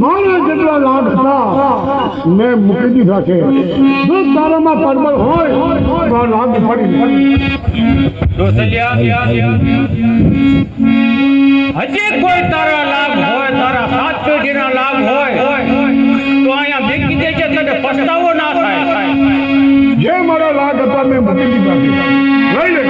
મારા જેટલા લાડ હતા મેં મૂકી દીધા છે. જો તારામાં પરબળ હોય તો લાગ પડી હજી કોઈ તારા લાભ હોય, તારા 7 પેઢીના લાભ હોય તો અહીંયા ભેગી દેજે, તને પસ્તાવો ના થાય. જે મારા લાડ હતા મેં મૂકી દીધા છે. લઈ લે.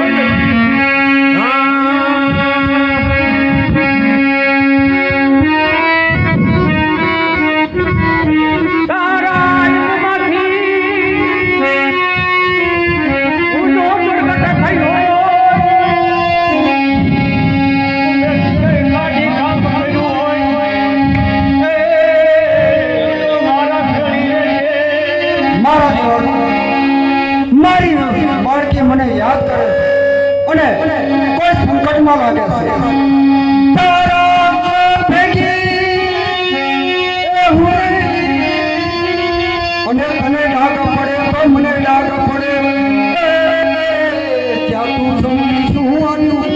મને યાદ કરે અને કોઈ સંકટમાં લાગે છે તારા ભેગી અને તને ડાઘ પડે તો મને ડાઘ પડે ત્યાં તું સમજી શું આનું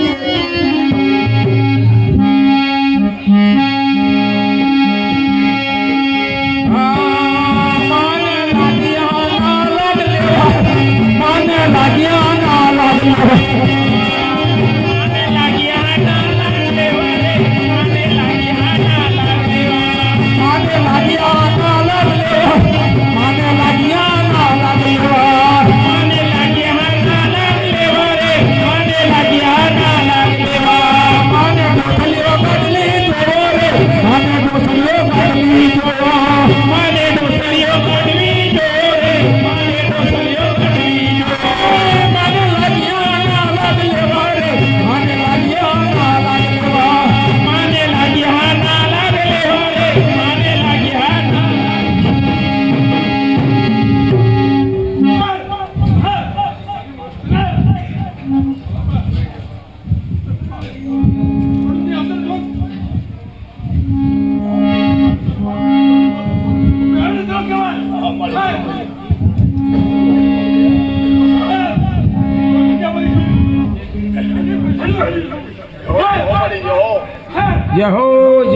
યહો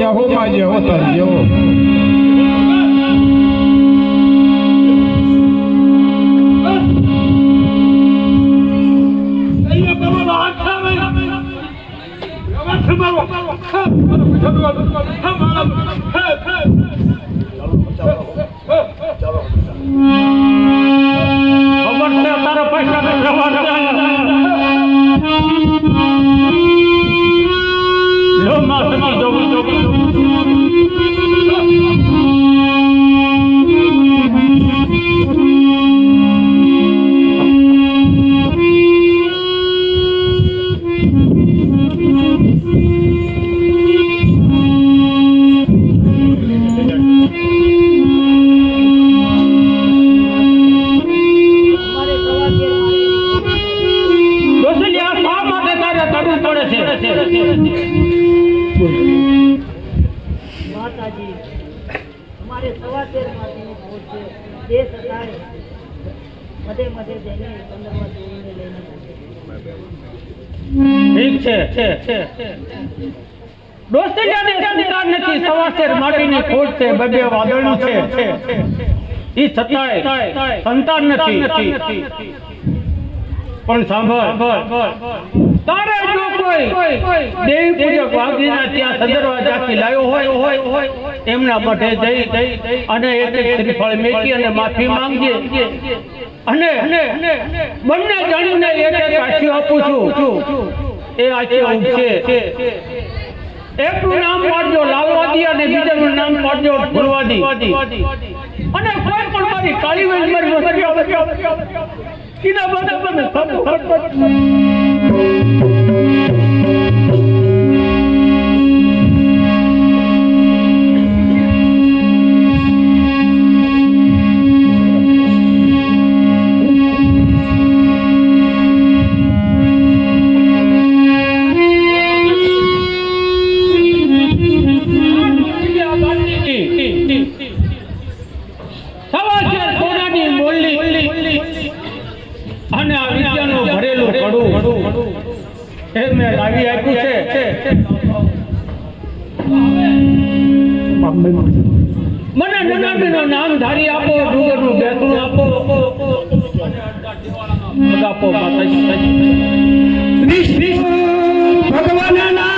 યહો માં યહો તર યહો તારો પૈસા માતાજી અમારે સવાચેર માટીની ભોજ છે. જે સતાય મધે મધે જઈને ચંદ્રમાં જોઈને લઈને ઠીક છે. દોસ્તિયાને સંતાન નથી, સવાચેર માટીની ખોટ છે, બબે વાદળનું છે. ઈ છતાંય સંતાન નથી. પણ સાંભળ, તારે જો કોઈ દેવી પૂજક વાઘજીના ત્યાં સદરવા જાતી લાયો હોય એમના મઠે જઈ અને એક શ્રીફળ મેકી અને માફી માંગજે અને બંને જણીને એક આશીર્વાદ આપું છું એ આશીર્વાદ છે એકનું નામ પાડજો લાલવાદી અને બીજાનું નામ પાડજો ફૂલવાદી અને કોઈ પણ મારી કાળી વેલ મારી કિના બરાબર અને આ વિદ્યાનું ભરેલું કડું એ મેં લાવી આપ્યું છે મને નનાબીનું નામ ધારી આપો ડુંગરનું બેસણું આપો આપો ભગવાનના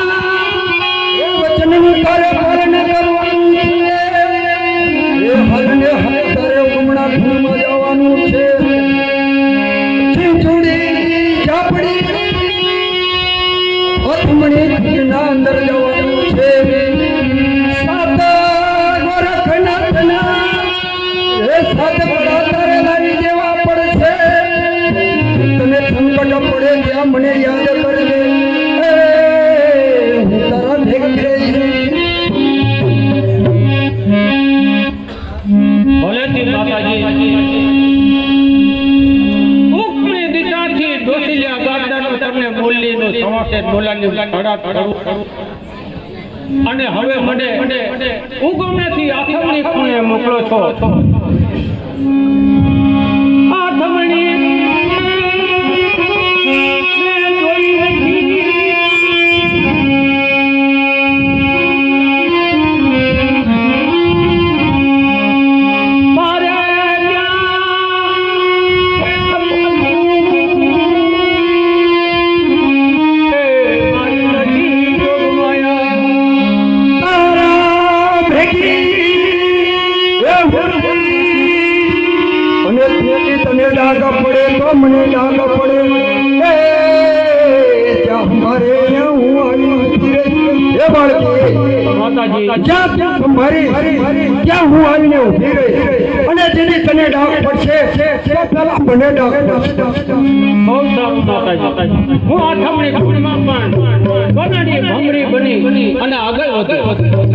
એ વચનનું કાર્ય પાલન કરવાનું છે એ હલને હલે તારે હમણાં ભૂલમાં જવાનું છે ના અંદર જવાનું છે સાત ગોરખનાથના એ સાત પડા તારે લાવી દેવા પડશે તને સંકટ પડે ત્યાં મને યાદ કરજે હું તારા ભેગી ભલેથી માતાજી ઉપની દિશાથી દોશીલિયા ગામડાનો તમને મૂલ્યનો સમાવેશ બોલાની ખડા કરું અને હવે મને ઉગમણેથી આથમણી ખૂણે મોકલો છો આથમણી મેં જોઈ નથી તને ડાઘ પડે તો મને ડાઘ પડે ત્યાં મારે હું આવી એ બાળકી માતાજી જ્યાં મારી ત્યાં હું આવીને ઉભી રહી અને જેની તને ડાઘ પડશે તે પેલા મને ડાઘ પડશે બહુ સારું માતાજી હું આઠમણી ખૂણમાં પણ સોનાની ભમરી બની અને આગળ વધો